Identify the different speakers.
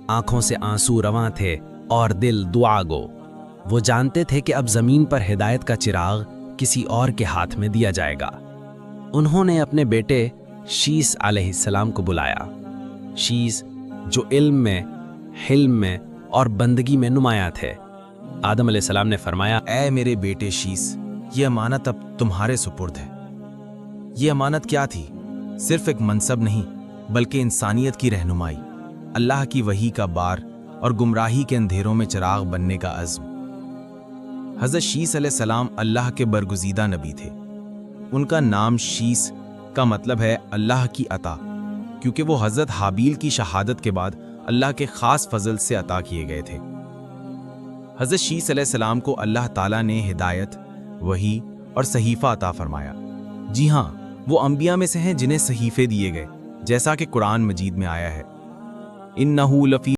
Speaker 1: آنکھوں سے آنسو رواں تھے اور دل دعا گو۔ وہ جانتے تھے کہ اب زمین پر ہدایت کا چراغ کسی اور کے ہاتھ میں دیا جائے گا۔ انہوں نے اپنے بیٹے شیس علیہ السلام کو بلایا۔ شیس جو علم میں، حلم میں اور بندگی میں نمایاں تھے۔ آدم علیہ السلام نے فرمایا،
Speaker 2: اے میرے بیٹے شیس، یہ امانت اب تمہارے سپرد ہے۔ یہ امانت کیا تھی؟ صرف ایک منصب نہیں، بلکہ انسانیت کی رہنمائی، اللہ کی وحی کا بار اور گمراہی کے اندھیروں میں چراغ بننے کا عزم۔ حضرت شیس علیہ السلام اللہ کے برگزیدہ نبی تھے۔ ان کا نام شیس کا مطلب ہے اللہ کی عطا، کیونکہ وہ حضرت حابیل کی شہادت کے بعد اللہ کے خاص فضل سے عطا کیے گئے تھے۔ حضرت شیس علیہ السلام کو اللہ تعالیٰ نے ہدایت، وحی اور صحیفہ عطا فرمایا۔ جی ہاں، وہ انبیاء میں سے ہیں جنہیں صحیفے دیے گئے، جیسا کہ قرآن مجید میں آیا ہے، اِنَّهُ لَفِي